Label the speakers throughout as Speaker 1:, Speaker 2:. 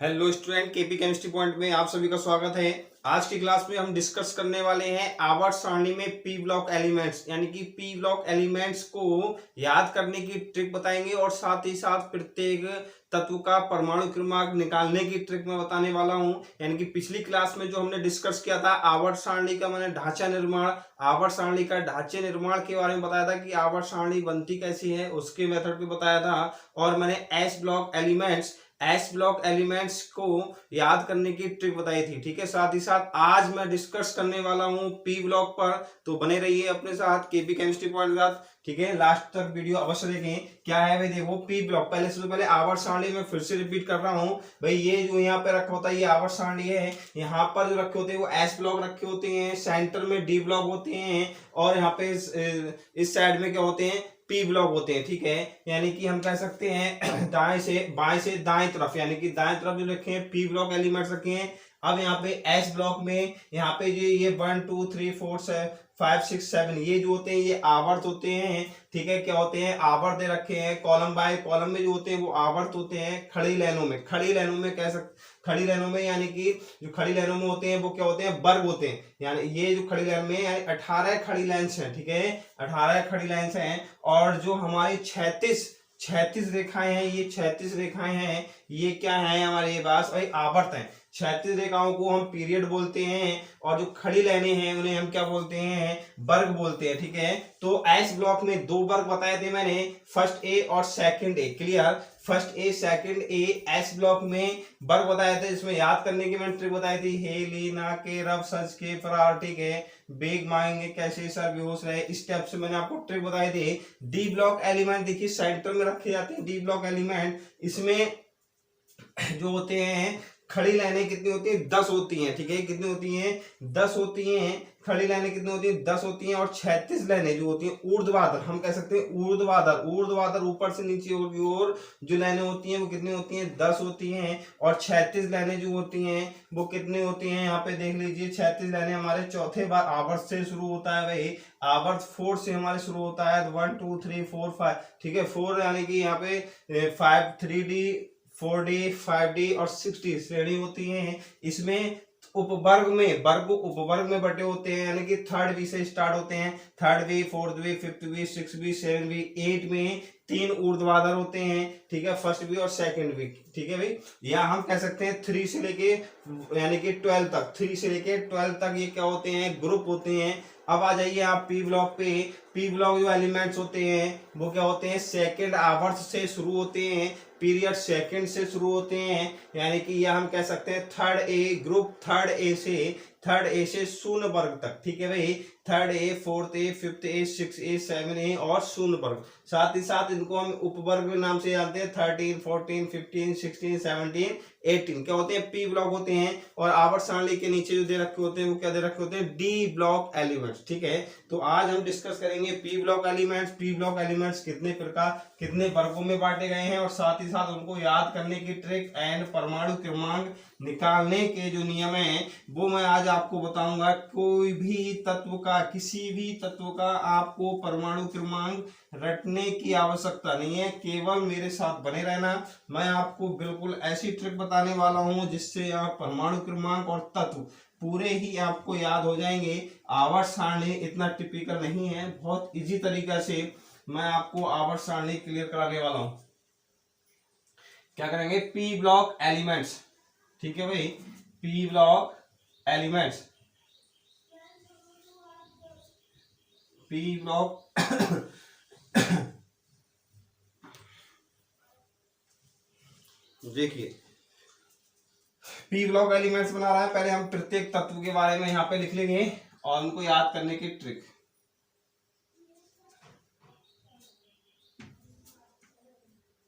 Speaker 1: Hello student, KP chemistry point में आप सभी का स्वागत है। आज की क्लास में हम डिस्कस करने वाले हैं आवर्त सारणी में पी ब्लॉक एलिमेंट्स, यानी कि पी ब्लॉक एलिमेंट्स को याद करने की ट्रिक बताएंगे और साथ ही साथ प्रत्येक तत्व का परमाणु क्रमांक निकालने की ट्रिक मैं बताने वाला हूं। यानी कि पिछली क्लास में जो हमने डिस्कस किया था आवर्त सारणी का, मैंने ढांचा निर्माण, आवर्त सारणी का ढांचे निर्माण के बारे में बताया था कि आवर्त सारणी बनती कैसी है, उसके मेथड पे बताया था। और मैंने एस ब्लॉक एलिमेंट्स को याद करने की ट्रिक बताई थी। ठीक है, साथ ही साथ आज मैं डिस्कस करने वाला हूं पी ब्लॉक पर, तो बने रहिए अपने साथ केपी केमिस्ट्री पॉइंट के साथ। ठीक है, लास्ट तक वीडियो अवश्य देखें। क्या है भाई, देखो पी ब्लॉक, पहले सबसे पहले आवर्त सारणी में फिर से रिपीट कर रहा हूं भाई। ये जो यहाँ पे रखा होता है ये आवर्त सारणी है। यहाँ पर जो रखे होते हैं वो एस ब्लॉक रखे होते हैं, सेंटर में डी ब्लॉक होते हैं और यहाँ पे इस साइड में क्या होते हैं, पी ब्लॉक होते हैं। ठीक है, यानी कि हम कह सकते हैं दाएं से बाएं से दाएं तरफ, यानी कि दाएं तरफ जो रखे हैं पी ब्लॉक एलिमेंट्स रखे हैं। अब यहाँ पे एस ब्लॉक में यहाँ पे जो ये 1 2 3 4 5 6 7 ये जो होते हैं ये आवर्त होते हैं। ठीक है, क्या होते हैं, आवर्त दे रखे हैं। कॉलम बाय कॉलम में जो होते हैं वो आवर्त होते हैं। खड़ी लाइनों में कह सकते, खड़ी लाइनों में यानी कि जो खड़ी लाइनों में होते हैं वो क्या होते हैं, वर्ग होते हैं। यानी ये जो खड़ी लाइन में 18 खड़ी लाइन्स हैं। ठीक है, 18 खड़ी लाइन्स हैं। और जो हमारी 36 रेखाएं हैं, ये 36 रेखाएं हैं, ये क्या है हमारे पास भाई, आवर्त है। 36 रेखाओं को हम पीरियड बोलते हैं और जो खड़ी लाइनें हैं उन्हें हम क्या बोलते हैं, वर्ग बोलते हैं। ठीक है, तो एस ब्लॉक में दो वर्ग बताए थे मैंने, फर्स्ट ए और second A. Clear, first A second A S block में वर्ग बताए थे, जिसमें याद करने की मैंने ट्रिक बताई थी, हे लीना के रब सच के फरार। ठीक है, बेग मांगेंगे कैसे सर बेहोश रहे, इस स्टेप से मैंने आपको ट्रिक बताई थी। डी ब्लॉक एलिमेंट देखिए सेंटर में रखे जाते हैं डी ब्लॉक एलिमेंट। इसमें जो होते हैं खड़ी लाइनें कितनी होती है, 10 होती हैं। ठीक है, कितनी होती हैं, 10 होती हैं। खड़ी लाइनें कितनी होती हैं, 10 होती हैं। और 36 लाइनें जो होती हैं ऊर्ध्वाधर, हम कह सकते हैं ऊर्ध्वाधर ऊपर से नीचे की ओर जो लाइनें होती हैं वो कितनी होती हैं, 10 होती हैं। और 36 लाइनें जो होती हैं वो कितनी होती हैं, यहाँ पे देख लीजिए 36 लाइनें हमारे चौथे बार आवर्त से शुरू होता है भाई, आवर्त 4 से हमारे शुरू होता है। 1 2 3 4 5। ठीक है, 4 यानी कि यहाँ पे 5 3D 4D 5D और 6D श्रेणी होती हैं। इसमें उपवर्ग में बटे होते हैं, यानी कि थर्ड वी से स्टार्ट होते हैं। Third V, fourth V, fifth V, six V, seven V, 8 में 3 ऊर्ध्वाधर होते हैं। ठीक है, फर्स्ट वी और सेकंड वी। ठीक है भाई, या हम कह सकते हैं 3 से लेके यानी कि 12 तक, 3 से लेके 12 तक ये क्या होते हैं, ग्रुप होते हैं। अब आ जाइए आप पी ब्लॉक पे। पी ब्लॉक जो एलिमेंट्स होते हैं वो क्या होते हैं, सेकंड आवर्त से शुरू होते हैं, पीरियड सेकंड से शुरू होते हैं। यानी कि यह हम कह सकते हैं third A group, third A से शून्य वर्ग तक। ठीक है भाई, third A, fourth A, fifth A, six A, seven A और शून्य वर्ग। साथ ही साथ इनको हम उपवर्ग के नाम से जानते हैं, 13 14 15 16 17 18 क्या होते हैं, पी ब्लॉक होते हैं। और आवर्त सारणी के नीचे जो दे रखे होते हैं वो क्या दे रखे होते हैं, डी ब्लॉक एलिमेंट्स। ठीक है, तो आज हम डिस्कस करेंगे P block elements. P block elements कितने प्रकार, कितने वर्गों में बांटे गए हैं और साथ ही साथ उनको याद करने की ट्रिक एंड परमाणु क्रमांक निकालने के जो नियम है वो मैं आज आपको बताऊंगा। कोई भी तत्व का, किसी भी तत्व का आपको परमाणु क्रमांक रटने की आवश्यकता नहीं है, केवल मेरे साथ बने रहना। मैं आपको बिल्कुल ऐसी ट्रिक बताने वाला हूं जिससे आप परमाणु क्रमांक और तत्व पूरे ही आपको याद हो जाएंगे। आवर्त सारणी इतना टिपिकल नहीं है, बहुत इजी तरीका से मैं आपको आवर्त सारणी क्लियर कराने वाला हूं। क्या करेंगे, पी ब्लॉक एलिमेंट्स। ठीक है भाई, P block elements, P block देखिए पी ब्लॉक एलिमेंट्स बना रहा है। पहले हम प्रत्येक तत्व के बारे में यहाँ पे लिख लेंगे और उनको याद करने की trick.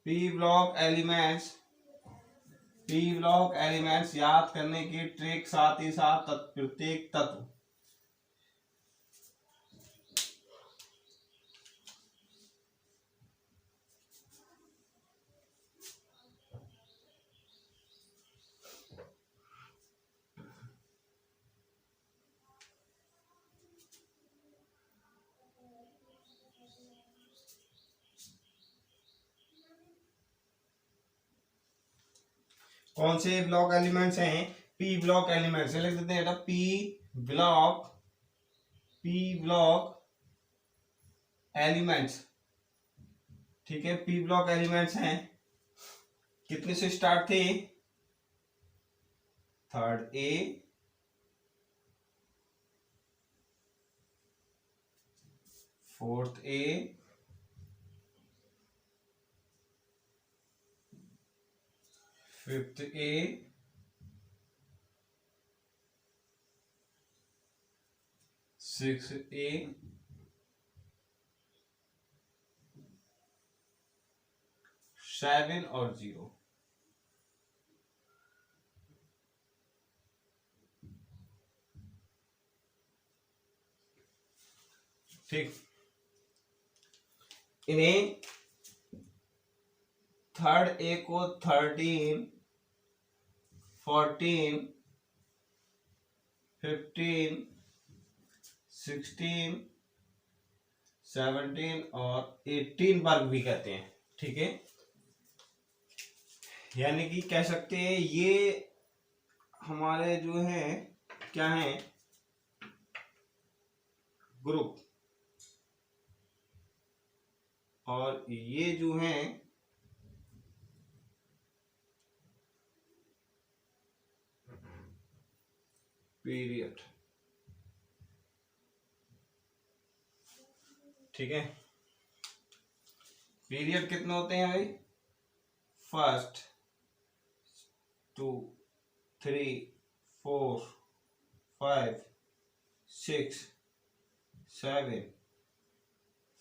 Speaker 1: P block elements, P block elements याद करने की ट्रिक, साथ ही साथ प्रत्येक तत्व। कौन से ब्लॉक एलिमेंट्स हैं? पी ब्लॉक एलिमेंट्स लिख देते हैं बेटा, पी ब्लॉक एलिमेंट्स। ठीक है, पी ब्लॉक एलिमेंट्स हैं। कितने से स्टार्ट थे? Third A, fourth A, fifth A, six A, seven और जीरो। ठीक, इन्हें थर्ड ए को 13, 14, 15, 16, 17 और 18 वर्ग भी कहते हैं। ठीक है, यानी कि कह सकते हैं ये हमारे जो है क्या है, ग्रुप, और ये जो है पीरियड। ठीक है, पीरियड कितने होते हैं भाई? फर्स्ट, 2, 3, 4, 5, 6, 7,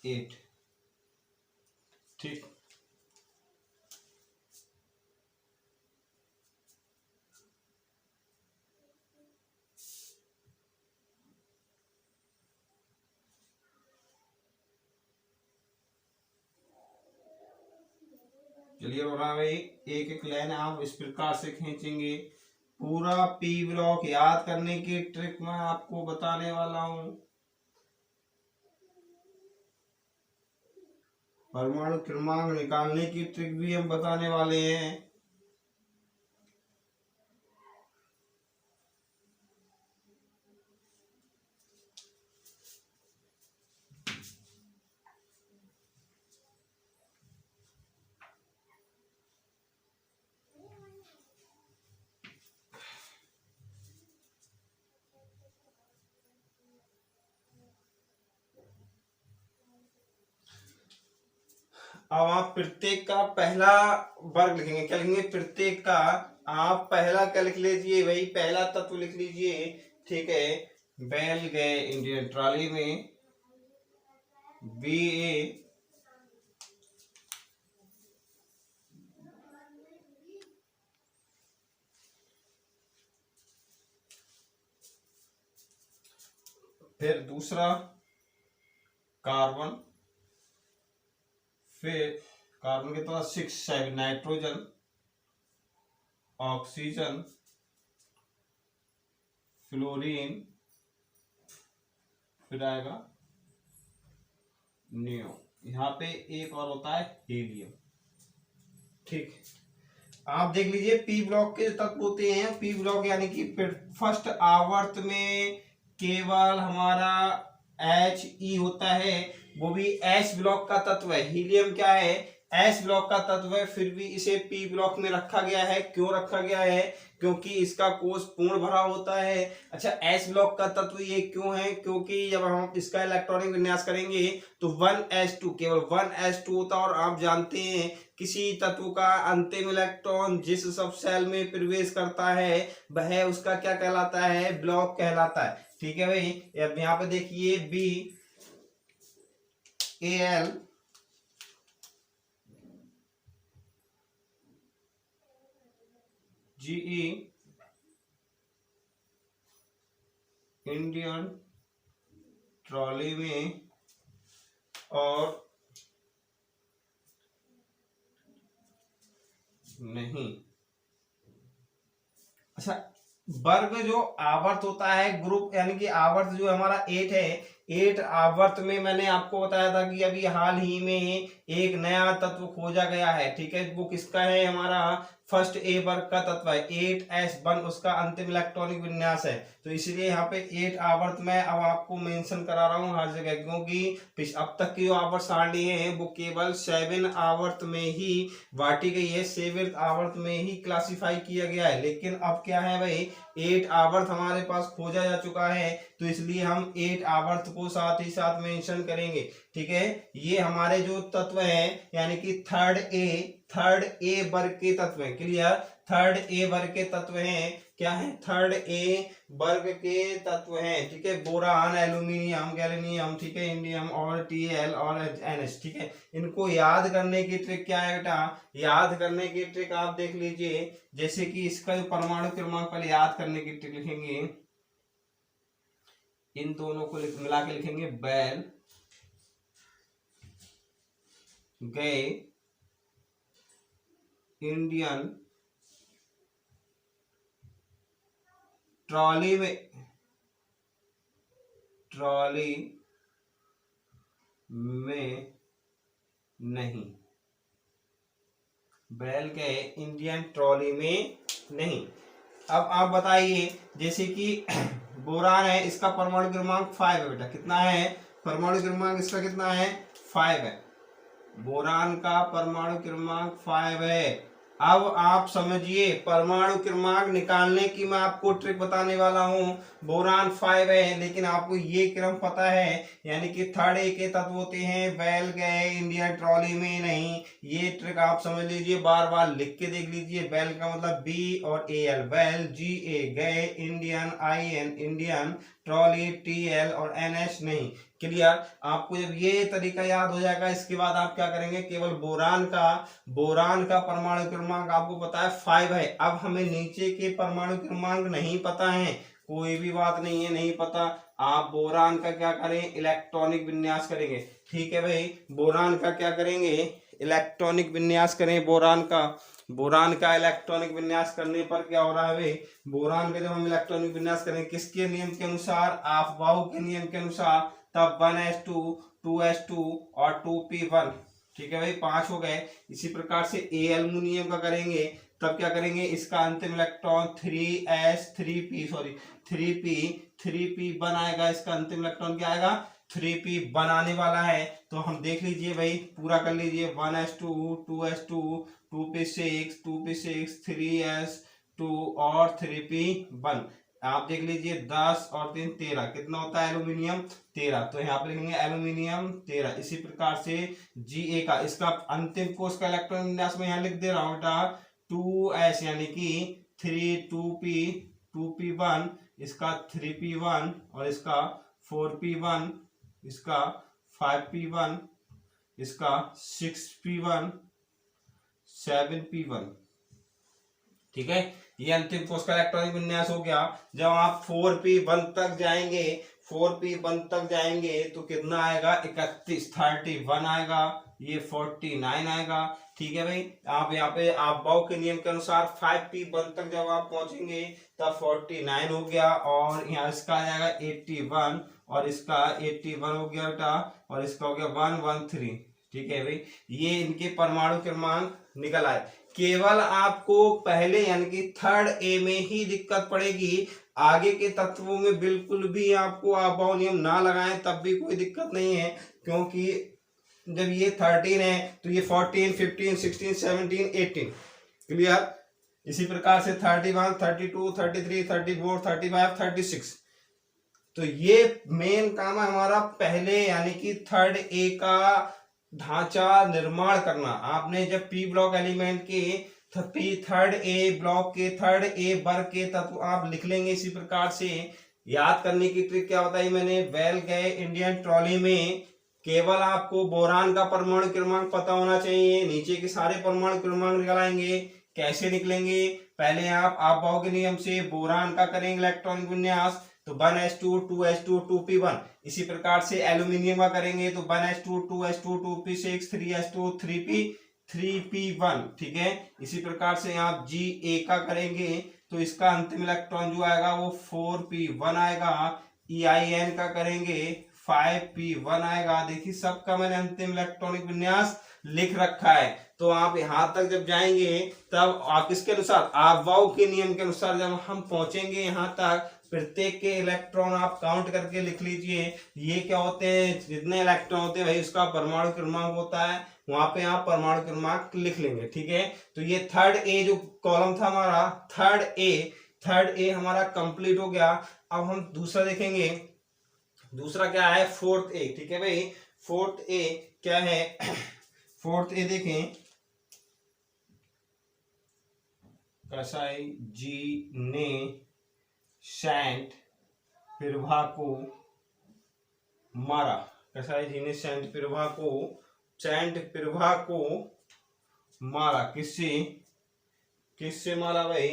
Speaker 1: 8। ठीक, क्लियर हो रहा है भाई? एक एक लाइन आप इस प्रकार से खींचेंगे। पूरा पी ब्लॉक याद करने की ट्रिक मैं आपको बताने वाला हूं। परमाणु क्रमांक निकालने की ट्रिक भी हम बताने वाले हैं। अब आप प्रत्येक का पहला वर्ग लिखेंगे। क्या लिखेंगे? प्रत्येक का आप पहला क्या लिख लीजिए भाई? पहला तत्व लिख लीजिए। ठीक है, बैल गए इंडियन ट्रॉली में, BA, फिर दूसरा कार्बन, फिर कार्बन के बाद 6, 7 नाइट्रोजन, ऑक्सीजन, फ्लोरीन, फिर आएगा नियो। यहाँ पे एक और होता है हीलियम। ठीक, आप देख लीजिए पी ब्लॉक के तत्व होते हैं। पी ब्लॉक यानी कि फर्स्ट आवर्त में केवल हमारा He होता है, वो भी एस ब्लॉक का तत्व है। हीलियम क्या है? एस ब्लॉक का तत्व है, फिर भी इसे पी ब्लॉक में रखा गया है। क्यों रखा गया है? क्योंकि इसका कोष पूर्ण भरा होता है। अच्छा, एस ब्लॉक का तत्व ये क्यों है? क्योंकि जब हम इसका इलेक्ट्रॉनिक विन्यास करेंगे तो 1s2, केवल 1s2 होता है। और आप जानते हैं किसी तत्व का अंतिम इलेक्ट्रॉन जिस सब सेल में प्रवेश करता है वह उसका क्या कहलाता है? ब्लॉक कहलाता है। ठीक है भाई, अब यहाँ पे देखिए BAl, GE, इंडियन ट्रॉली में, और नहीं। अच्छा, वर्ग जो आवर्त होता है, ग्रुप यानी कि आवर्त जो हमारा 8 है, 8 आवर्त में मैंने आपको बताया था कि अभी हाल ही में एक नया तत्व खोजा गया है, ठीक है। वो किसका है, हमारा फर्स्ट ए वर्ग का तत्व है 8s1, उसका अंतिम इलेक्ट्रॉनिक विन्यास है। तो इसलिए यहाँ पे 8 आवर्त में अब आपको मेंशन करा रहा हूँ हर जगह, क्योंकि अब तक की जो आवर्त सारणी है वो केवल 7 आवर्त में ही बांटी गई है, 7 आवर्त में ही क्लासिफाई किया गया है। लेकिन अब क्या है भाई, 8 आवर्त हमारे पास खोजा जा चुका है, तो इसलिए हम 8 आवर्त को साथ ही साथ मेंशन करेंगे, ठीक है। ये हमारे जो तत्व है यानी कि थर्ड ए वर्ग के तत्व है, क्लियर। थर्ड ए वर्ग के तत्व हैं, क्या है, थर्ड ए वर्ग के तत्व हैं, ठीक है। बोरान, एल्यूमिनियम, गैलिनियम, ठीक है, इंडियम और टीएल और एनएच, ठीक है। इनको याद करने की ट्रिक क्या है बेटा, याद करने की ट्रिक आप देख लीजिए। जैसे कि इसका जो परमाणु क्रमांक पहले याद करने की ट्रिक लिखेंगे, इन दोनों को मिला के लिखेंगे, बैल गए इंडियन ट्रॉली में नहीं, बैल गए इंडियन ट्रॉली में नहीं। अब आप बताइए, जैसे कि बोरान है, इसका परमाणु क्रमांक 5 है बेटा, कितना है, परमाणु क्रमांक इसका कितना है, 5 है। बोरान का परमाणु क्रमांक 5 है। अब आप समझिए, परमाणु क्रमांक निकालने की मैं आपको ट्रिक बताने वाला हूं। बोरान 5 है, लेकिन आपको ये क्रम पता है, यानी कि थर्ड ए के तत्व होते हैं, बैल गए इंडियन ट्रॉली में नहीं। ये ट्रिक आप समझ लीजिए, बार बार लिख के देख लीजिए। बैल का मतलब बी और ए एल, बैल जी ए, गए Indian I N, Indian, trolley T L और एन एच नहीं, क्लियर। आपको जब ये तरीका याद हो जाएगा, इसके बाद आप क्या करेंगे, केवल बोरान का परमाणु क्रमांक आपको पता है 5 है। अब हमें नीचे के परमाणु क्रमांक नहीं पता है, कोई भी बात नहीं है, नहीं पता, आप बोरान का क्या करें, इलेक्ट्रॉनिक विन्यास करेंगे, ठीक है भाई। बोरान का क्या करेंगे, इलेक्ट्रॉनिक विन्यास करें बोरान का इलेक्ट्रॉनिक विन्यास करने पर क्या हो रहा है भाई, बोरान का जब हम इलेक्ट्रॉनिक विन्यास करेंगे किसके नियम के अनुसार, अफबाउ के नियम के अनुसार, तब 1s2 2s2 और 2p1, ठीक है भाई, 5 हो गए। इसी प्रकार से ए एल्युमिनियम का करेंगे, तब क्या करेंगे, इसका अंतिम इलेक्ट्रॉन 3p1 आएगा, इसका अंतिम इलेक्ट्रॉन क्या आएगा, 3p1 आने वाला है। तो हम देख लीजिए भाई, पूरा कर लीजिए, 1s2 2s2 2p6 3s2 और 3p1। आप देख लीजिए 10 और 3 13, कितना होता है एल्यूमिनियम 13, तो यहाँ पे लिखेंगे एल्यूमिनियम 13। इसी प्रकार से Ga का, इसका अंतिम कोष का इलेक्ट्रॉन विन्यास में यहाँ लिख दे रहा हूँ बेटा 2s, यानी कि 2p1, इसका 3p1 और इसका 4p1, इसका 5p1, इसका 6p1 7p1, ठीक है। ये अंतिम कोष का इलेक्ट्रॉनिक विन्यास हो गया। जब आप 4p1 तक जाएंगे तो कितना आएगा, 31 31 आएगा, ये 49 आएगा, ठीक है भाई। आप यहाँ पे अफबाउ के नियम के अनुसार 5p1 तक जब आप पहुंचेंगे तब 49 हो गया, और यहाँ इसका आ जाएगा 81 और इसका 81 हो गया बेटा, और इसका हो गया 113, ठीक है भाई। ये इनके परमाणु क्रमांक निकल आए। केवल आपको पहले यानी कि थर्ड ए में ही दिक्कत पड़ेगी, आगे के तत्वों में बिल्कुल भी आपको अफबाउ नियम ना लगाएं तब भी कोई दिक्कत नहीं है, क्योंकि जब ये 13 है तो ये 14 15 16 17 18, क्लियर। इसी प्रकार से 31 32 33 34 35 36, तो ये मेन काम है हमारा पहले यानी कि थर्ड ए का ढांचा निर्माण करना। आपने जब पी ब्लॉक एलिमेंट के थर्ड ए ब्लॉक के थर्ड ए वर्ग के तत्व आप लिख लेंगे। इसी प्रकार से याद करने की ट्रिक क्या बताई मैंने, बैल गए इंडियन ट्रॉली में केवल आपको बोरान का परमाणु क्रमांक पता होना चाहिए, नीचे के सारे परमाणु क्रमांक निकालेंगे। कैसे निकलेंगे, पहले आप अफबाउ के नियम से बोरान का करेंगे इलेक्ट्रॉनिक विन्यास, तो 1s2 2s2 2p1। इसी प्रकार से एल्यूमिनियम का करेंगे तो 1s2 2s2 2p6 3s2 3p1, ठीक है। इसी प्रकार से आप Ga का करेंगे तो इसका अंतिम इलेक्ट्रॉन जो आएगा वो 4p1 आएगा। EIN का करेंगे 5p1 आएगा। देखिए सबका मैंने अंतिम इलेक्ट्रॉनिक विन्यास लिख रखा है। तो आप यहां तक जब जाएंगे तब आप किसके अनुसार, अबव के नियम के अनुसार जब हम पहुंचेंगे यहां तक, प्रत्येक के इलेक्ट्रॉन आप काउंट करके लिख लीजिए। ये क्या होते हैं, जितने इलेक्ट्रॉन होते हैं भाई उसका परमाणु क्रमांक होता है, वहां पे आप परमाणु क्रमांक लिख लेंगे। ठीक है, तो ये थर्ड ए जो कॉलम था हमारा, थर्ड ए हमारा कंप्लीट हो गया। अब हम दूसरा देखेंगे, दूसरा क्या है, फोर्थ ए। ठीक है भाई, फोर्थ ए क्या है, फोर्थ ए देखें, कसाई जी ने सेंट प्रभा को मारा। कसाई जी ने सेंट प्रभा को मारा। किससे मारा भाई,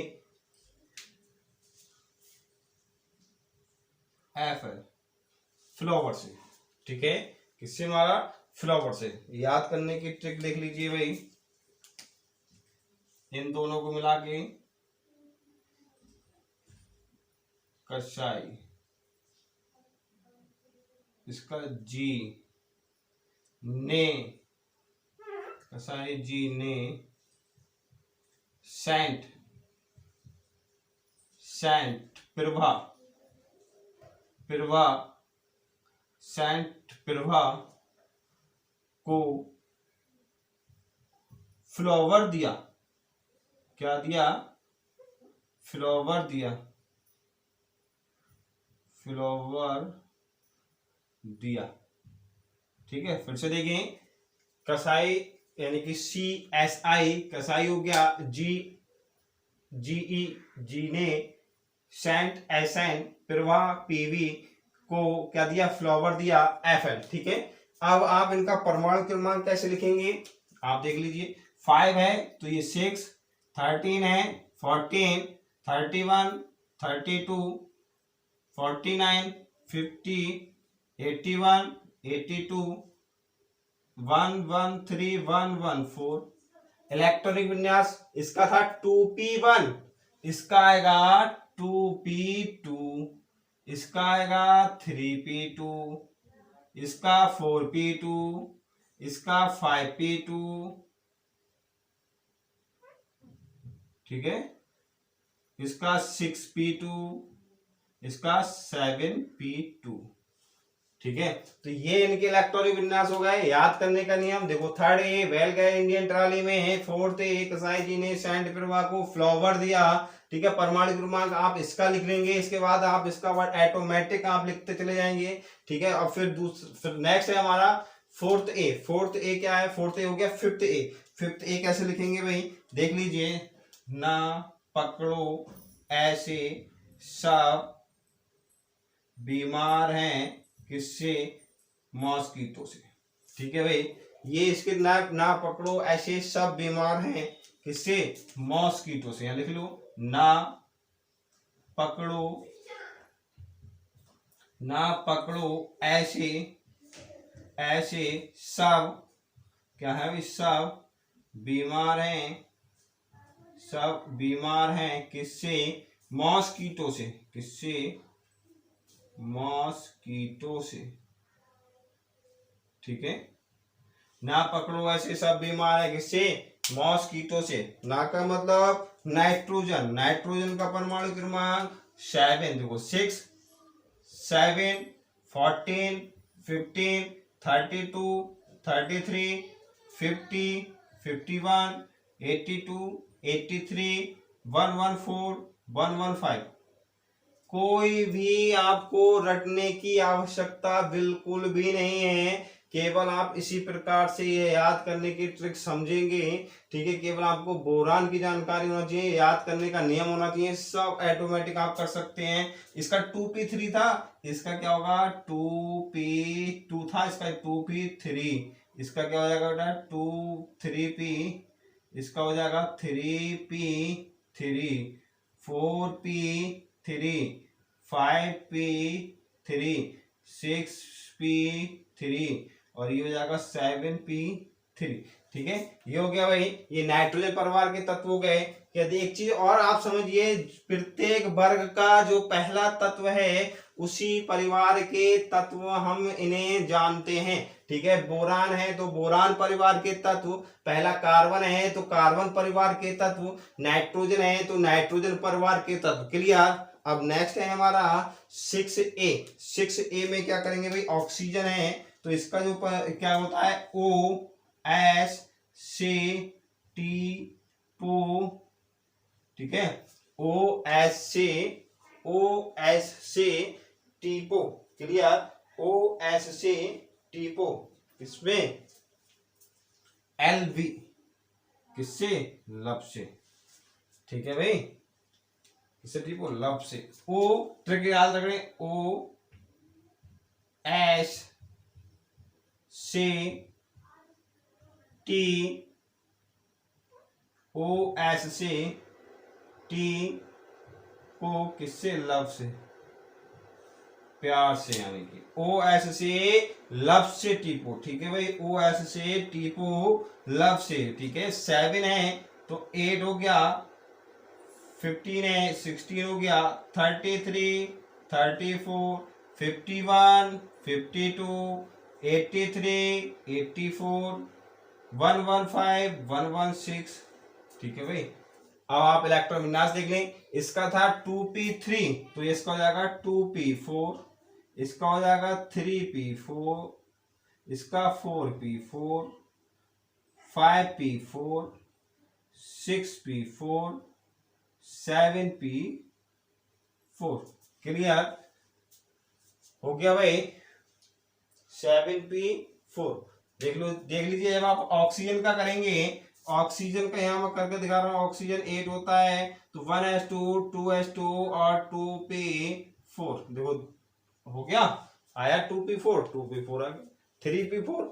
Speaker 1: एफएल, फ्लावर से। ठीक है, किससे मारा, फ्लावर से। याद करने की ट्रिक देख लीजिए भाई, इन दोनों को मिला के, कसाई, इसका जी ने, कसाई जी ने सेंट प्रभा सेंट प्रभा को फ्लावर दिया। क्या दिया, फ्लावर दिया, फ्लावर दिया। ठीक है, फिर से देखें, कसाई यानी कि CSI, कसाई हो गया, जी ने सेंट SN प्रभा PV को क्या दिया, फ्लावर दिया, FL। ठीक है, अब आप इनका परमाणु क्रमांक कैसे लिखेंगे, आप देख लीजिए। 5 है तो ये 6, 13 है, 14, 31, 32, 49, 50, 81, 82, 113, 114। इलेक्ट्रॉनिक विन्यास इसका था 2p1, इसका आएगा 2p2, इसका आएगा 3p2, इसका 4p2, इसका 5p2। ठीक है, इसका 6p2, इसका 7p2। ठीक है, तो ये इनके इलेक्ट्रॉनिक विन्यास हो गए। याद करने का नियम देखो, थर्ड ए बैल गए इंडियन ट्राली में है, फोर्थ ए कसाई जी ने सेंट प्रभा को फ्लावर दिया। ठीक है, परमाणु क्रमांक आप इसका लिख लेंगे, इसके बाद आप इसका वर्ड ऑटोमेटिक आप लिखते चले जाएंगे। ठीक है, और फिर नेक्स्ट है हमारा फोर्थ ए क्या है, फोर्थ ए हो गया। फिफ्थ ए कैसे लिखेंगे भाई, देख लीजिए, ना पकड़ो ऐसे सब बीमार हैं, किससे, मॉस्किटो से। ठीक है भाई, ये इसके ना पकड़ो ऐसे सब बीमार हैं, किससे, मॉस्किटो से। यहां लिख लो, ना पकड़ो ऐसे सब, क्या है भाई, सब बीमार हैं, किससे, मॉस्किटो से। किससे, मॉस्किटो से। ठीक है, ना पकड़ो ऐसे सब बीमार है, किससे, मॉस्किटो से। ना का मतलब नाइट्रोजन का परमाणु क्रमांक 7। देखो 6, 7, 14, 15, 32, 33, 50, 51, 82, 83, 114, 115। कोई भी आपको रटने की आवश्यकता बिल्कुल भी नहीं है, केवल आप इसी प्रकार से ये याद करने की ट्रिक समझेंगे। ठीक है, केवल आपको बोरान की जानकारी होना चाहिए, याद करने का नियम होना चाहिए, सब ऑटोमेटिक आप कर सकते हैं। इसका 2p3 था, इसका क्या होगा, 2p2 था, इसका 2p3, इसका क्या हो जाएगा बेटा, 3p, इसका हो जाएगा 3p3, 4p3, 5p3, 6p3 और ये हो जाएगा 7p3। ठीक है, ये हो गया भाई, ये नाइट्रोजन परिवार के तत्व हो गए। यदि एक चीज और आप समझिए, प्रत्येक वर्ग का जो पहला तत्व है उसी परिवार के तत्व हम इन्हें जानते हैं। ठीक है, बोरान है तो बोरान परिवार के तत्व, पहला कार्बन है तो कार्बन परिवार के तत्व, नाइट्रोजन है तो नाइट्रोजन परिवार के तत्व। क्लियर। अब नेक्स्ट है हमारा 6A। 6A में क्या करेंगे भाई, ऑक्सीजन है तो इसका जो क्या होता है, OH ठीक है, OH क्लियर, OH इसमें LV किससे, लब से। ठीक है भाई, किससे टीपो, लब से। O ट्रिक याद रखने, OH से टी को किससे, लब से, प्यार से, यानी कि OH से लब से टीपो। ठीक है भाई, OH से टीपो लब से। ठीक है, 7 है तो 8 हो गया, 15 है 16 हो गया, 33 34 51 52 83 84 115 116। ठीक है भाई, अब आप इलेक्ट्रॉन विन्यास देख लें। इसका था 2p3 तो इसका हो जाएगा 2p4, इसका हो जाएगा 3p4, इसका 4p4, 5p4, 6p4, 7p4। Clear हो गया भाई, 7p4। देख लीजिए, जब आप ऑक्सीजन का करेंगे, ऑक्सीजन का यहाँ मैं करके दिखा रहा हूँ, ऑक्सीजन 8 होता है तो 1s2 2s2 और 2p4। देखो हो गया, आया 2p4 2p4 आ गया, 3p4।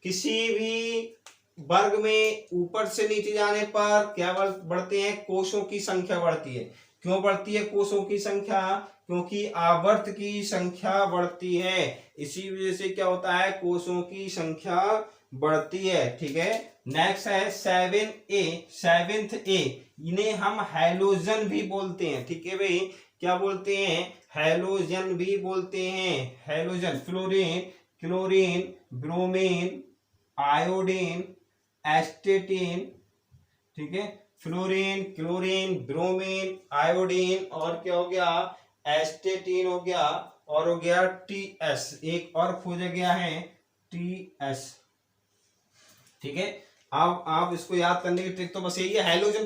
Speaker 1: किसी भी वर्ग में ऊपर से नीचे जाने पर क्या बढ़ते हैं, कोषों की संख्या बढ़ती है। क्यों बढ़ती है कोषों की संख्या, क्योंकि आवर्त की संख्या बढ़ती है, इसी वजह से क्या होता है, कोषों की संख्या बढ़ती है। ठीक है, नेक्स्ट है 7th A। इन्हें हम हैलोजन भी बोलते हैं। ठीक है भाई, क्या बोलते हैं, हैलोजन भी बोलते हैं। Halogen, fluorine, chlorine, bromine, iodine, astatine. ठीक है, फ्लोरीन, क्लोरीन, ब्रोमीन, आयोडीन और क्या हो गया, एस्टेटीन हो गया, और हो गया TS, एक और खोजा गया है TS। ठीक है, अब आप इसको याद करने की ट्रिक तो बस यही है, हैलोजन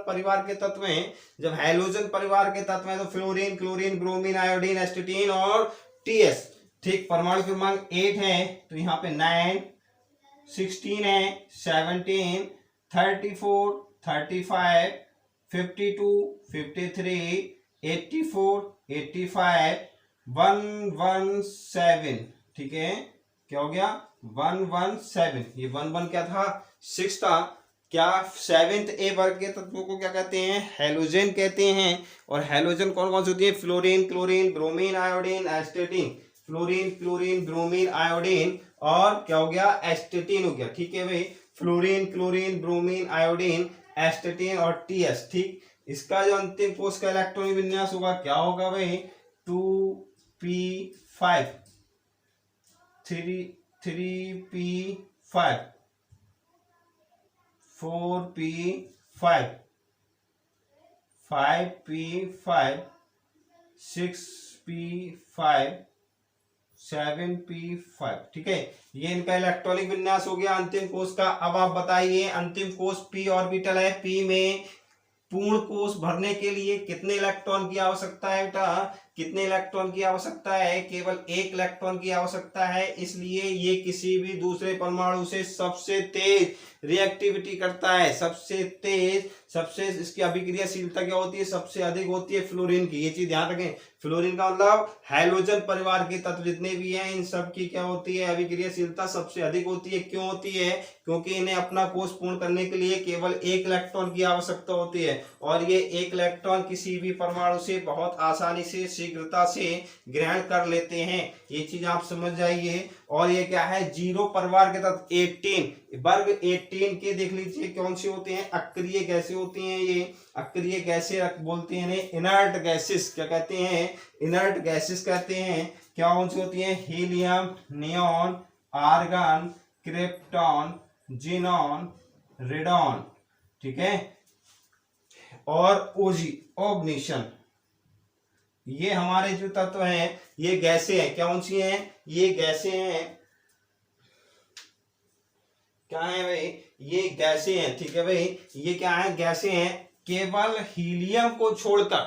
Speaker 1: परिवार के तत्व हैं। जब हैलोजन परिवार के तत्व हैं तो फ्लोरीन, क्लोरीन, ब्रोमीन, आयोडीन, एस्टेटीन और TS। ठीक, परमाणु क्रमांक 8 है तो यहाँ पे 9, 16 है, 17, 34, 35, 52, 53, 84, 85, 117। ठीक है, क्या हो गया, 117। ये 11 क्या था, 6 था। क्या 7th A वर्ग के तत्वों को क्या कहते हैं, हैलोजन कहते हैं। और हैलोजन कौन कौन सी होती है, fluorine, chlorine, bromine, iodine, एस्टेटीन। Fluorine, chlorine, bromine, iodine और क्या हो गया, एस्टेटीन हो गया। ठीक है भाई, फ्लोरीन, क्लोरीन, ब्रोमीन, आयोडीन, एस्टेटीन और TS। ठीक, इसका जो अंतिम कोष का इलेक्ट्रॉनिक विन्यास होगा क्या होगा भाई, 2p5, 3p5, 4p5, 5p5, 6p5, 7p5। ठीक है, ये इनका इलेक्ट्रॉनिक विन्यास हो गया अंतिम कोष का। अब आप बताइए, अंतिम कोष p ऑर्बिटल है, p में पूर्ण कोष भरने के लिए कितने इलेक्ट्रॉन की आवश्यकता है बेटा, कितने इलेक्ट्रॉन की आवश्यकता है, केवल 1 इलेक्ट्रॉन की आवश्यकता है। इसलिए ये किसी भी दूसरे परमाणु से सबसे तेज रिएक्टिविटी करता है, सबसे तेज, सबसे इसकी अभिक्रियाशीलता क्या होती है, सबसे अधिक होती है फ्लोरीन की। ये चीज ध्यान रखें, फ्लोरीन का मतलब हैलोजन परिवार के तत्व जितने भी हैं इन सब की क्या होती है, अभिक्रियाशीलता सबसे अधिक होती है। क्यों होती है, क्योंकि इन्हें अपना कोष पूर्ण करने के लिए केवल 1 इलेक्ट्रॉन की आवश्यकता होती है और ये 1 इलेक्ट्रॉन किसी भी परमाणु से बहुत आसानी से, शीघ्रता से ग्रहण कर लेते हैं। ये चीज आप समझ जाइए। और ये क्या है, जीरो परिवार के तत्व 18 वर्ग 18 के देख लीजिए कौन से होते हैं, अक्रिय गैसें होती हैं। ये अक्रिय गैसें बोलते हैं इनर्ट गैसेस, क्या कहते हैं, इनर्ट गैसेस कहते हैं। क्या कौन सी होती हैं, helium, neon, argon, krypton, xenon, radon, ठीक है, और ऑग्निशन। ये हमारे जो तत्व हैं, ये गैसें हैं। क्या कौन सी हैं, ये गैसें हैं। क्या है भाई, ये गैसें हैं, ठीक है भाई, ये क्या है, गैसें हैं। केवल हीलियम को छोड़कर,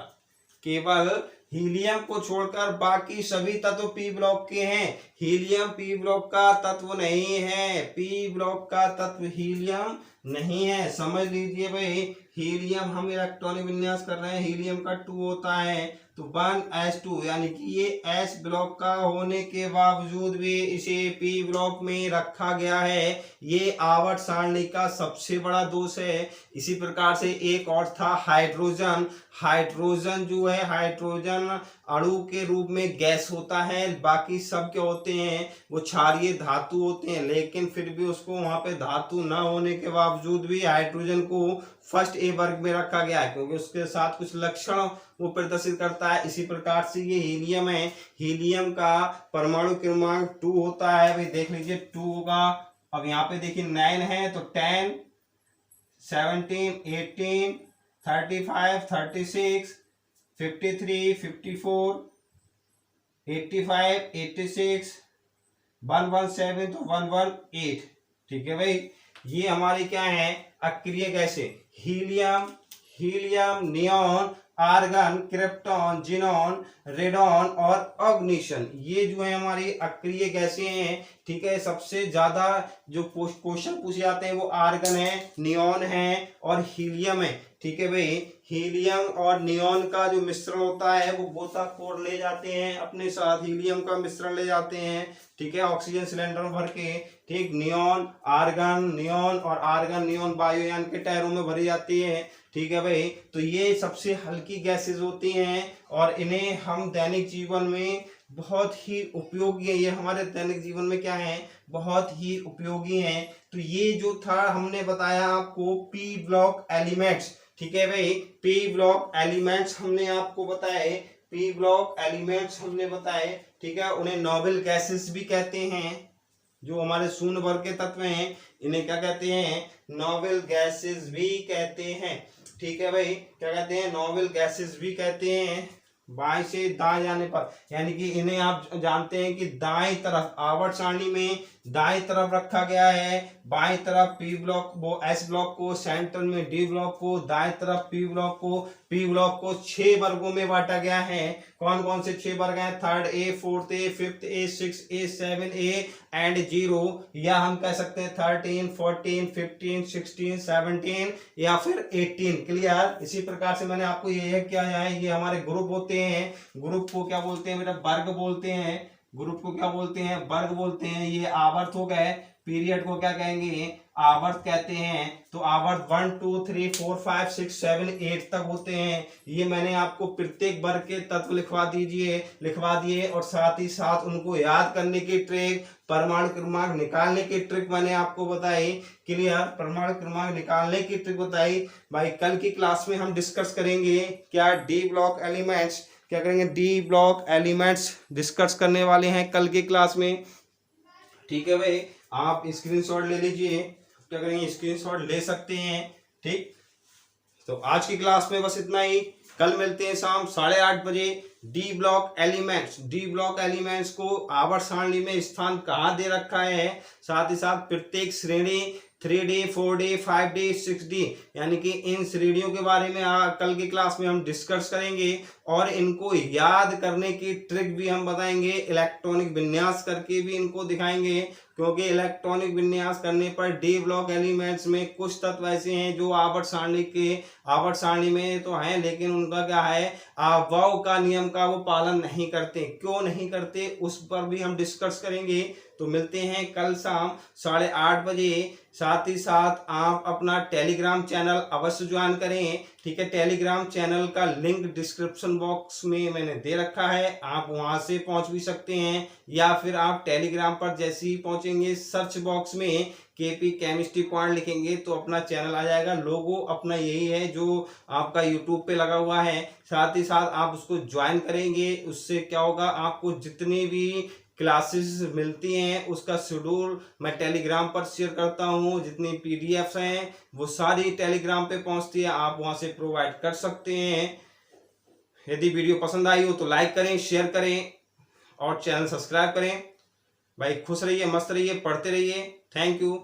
Speaker 1: केवल हीलियम को छोड़कर बाकी सभी तत्व पी ब्लॉक के हैं। हीलियम पी ब्लॉक का तत्व नहीं है, पी ब्लॉक का तत्व हीलियम नहीं है, समझ लीजिए भाई। हीलियम हम इलेक्ट्रॉनिक विन्यास कर रहे हैं, हीलियम का 2 होता है, तो 1s2, यानी कि ये एस ब्लॉक का होने के बावजूद भी इसे पी ब्लॉक में रखा गया है। ये आवर्त सारणी का सबसे बड़ा दोष है। इसी प्रकार से एक और था हाइड्रोजन। हाइड्रोजन जो है, हाइड्रोजन अणु के रूप में गैस होता है, बाकी सब क्या होते हैं, वो क्षारीय धातु होते हैं, लेकिन फिर भी उसको वहां पे धातु न होने के बावजूद भी हाइड्रोजन को फर्स्ट ए वर्ग में रखा गया है, क्योंकि उसके साथ कुछ लक्षण वो प्रदर्शित करता है। इसी प्रकार से ये हीलियम है, हीलियम का परमाणु क्रमांक 2 होता है भाई, देख लीजिए 2 होगा। अब यहाँ पे देखिए 9 है, तो 10, 17, 18, 35, 36, 53, 54, 85, 86, 117, तो 118, ठीक है भाई। ये हमारी क्या है, अक्रिय गैसें, helium, neon, argon, krypton, xenon, radon और ऑग्निशन, ये जो है हमारी अक्रिय गैसें हैं, ठीक है। सबसे ज्यादा जो क्वेश्चन पूछे जाते हैं वो आर्गन है, नियॉन है और हीलियम है, ठीक है भाई। हीलियम और नियॉन का जो मिश्रण होता है वो गोताखोर ले जाते हैं अपने साथ, हीलियम का मिश्रण ले जाते हैं, ठीक है, ऑक्सीजन सिलेंडर में भर के, ठीक। नियॉन, आर्गन, नियॉन और आर्गन नियॉन वायुयान के टायरों में भरी जाती है, ठीक है भाई। तो ये सबसे हल्की गैसेस होती हैं और इन्हें हम दैनिक जीवन में बहुत ही उपयोगी है, ये हमारे दैनिक जीवन में क्या है, बहुत ही उपयोगी हैं। तो ये जो था हमने बताया आपको पी ब्लॉक एलिमेंट्स, ठीक है भाई। पी ब्लॉक एलिमेंट्स हमने आपको बताए, पी ब्लॉक एलिमेंट्स हमने बताए, ठीक है। उन्हें नोबल गैसेस भी कहते हैं, जो हमारे शून्य वर्ग के तत्व हैं इन्हें क्या कहते हैं, नोबल गैसेस भी कहते हैं, ठीक है भाई। क्या कहते हैं, नोबल गैसेस भी कहते हैं। बाएं से दाएं जाने पर, यानी कि इन्हें आप जानते हैं कि दाएं तरफ आवर्त सारणी में दाएं तरफ रखा गया है, बाएं तरफ पी ब्लॉक वो एस ब्लॉक को, सेंटर में डी ब्लॉक को, दाएं तरफ पी ब्लॉक को 6 वर्गों में बांटा गया है। कौन कौन से 6 वर्ग हैं, 3rd A, 4th A, 5th A, 6th A, 7 A and 0, या हम कह सकते हैं 13, 14, 15, 16, 17 या फिर 18, क्लियर। इसी प्रकार से मैंने आपको ये क्या है, ये हमारे ग्रुप होते हैं, ग्रुप को क्या बोलते हैं बेटा, वर्ग बोलते हैं, ग्रुप को क्या बोलते हैं, वर्ग बोलते हैं। ये आवर्त हो गए, पीरियड को क्या कहेंगे, आवर्त कहते हैं। तो आवर्त 1, 2, 3, 4, 5, 6, 7, 8 तक होते हैं। ये मैंने आपको प्रत्येक वर्ग के तत्व लिखवा दिए और साथ ही साथ उनको याद करने की ट्रिक, परमाणु क्रमांक निकालने की ट्रिक मैंने आपको बताई, क्लियर। परमाणु क्रमांक निकालने की ट्रिक बताई भाई। कल की क्लास में हम डिस्कस करेंगे क्या, डी ब्लॉक एलिमेंट्स, क्या करेंगे, डी ब्लॉक एलिमेंट्स डिस्कस करने वाले हैं कल की क्लास में, ठीक है भाई। आप स्क्रीनशॉट ले लीजिए, क्या करेंगे, स्क्रीनशॉट ले सकते हैं, ठीक। तो आज की क्लास में बस इतना ही, कल मिलते हैं शाम 8:30 बजे। डी ब्लॉक एलिमेंट्स को आवर्त सारणी में स्थान कहाँ दे रखा है, साथ ही साथ प्रत्येक श्रेणी 3D, 4D, 5D, 6D, यानी कि इन श्रेणियों के बारे में कल की क्लास में हम डिस्कस करेंगे और इनको याद करने की ट्रिक भी हम बताएंगे, इलेक्ट्रॉनिक विन्यास करके भी इनको दिखाएंगे, क्योंकि इलेक्ट्रॉनिक विन्यास करने पर डी ब्लॉक एलिमेंट्स में कुछ तत्व ऐसे हैं जो आवर्त सारणी में तो हैं, लेकिन उनका क्या है, अभाव का नियम का वो पालन नहीं करते। क्यों नहीं करते उस पर भी हम डिस्कस करेंगे। तो मिलते हैं कल शाम 8:30 बजे। साथ ही साथ आप अपना टेलीग्राम चैनल अवश्य ज्वाइन करें, ठीक है। टेलीग्राम चैनल का लिंक डिस्क्रिप्शन बॉक्स में मैंने दे रखा है, आप वहां से पहुंच भी सकते हैं, या फिर आप टेलीग्राम पर जैसे ही पहुंचेंगे सर्च बॉक्स में केपी केमिस्ट्री पॉइंट लिखेंगे तो अपना चैनल आ जाएगा। लोगो अपना यही है जो आपका यूट्यूब पे लगा हुआ है। साथ ही साथ आप उसको ज्वाइन करेंगे, उससे क्या होगा, आपको जितनी भी क्लासेस मिलती हैं उसका शेड्यूल मैं टेलीग्राम पर शेयर करता हूँ। जितनी पीडीएफ्स हैं वो सारी टेलीग्राम पे पहुंचती है, आप वहां से प्रोवाइड कर सकते हैं। यदि वीडियो पसंद आई हो तो लाइक करें, शेयर करें और चैनल सब्सक्राइब करें। भाई खुश रहिए, मस्त रहिए, पढ़ते रहिए। Thank you.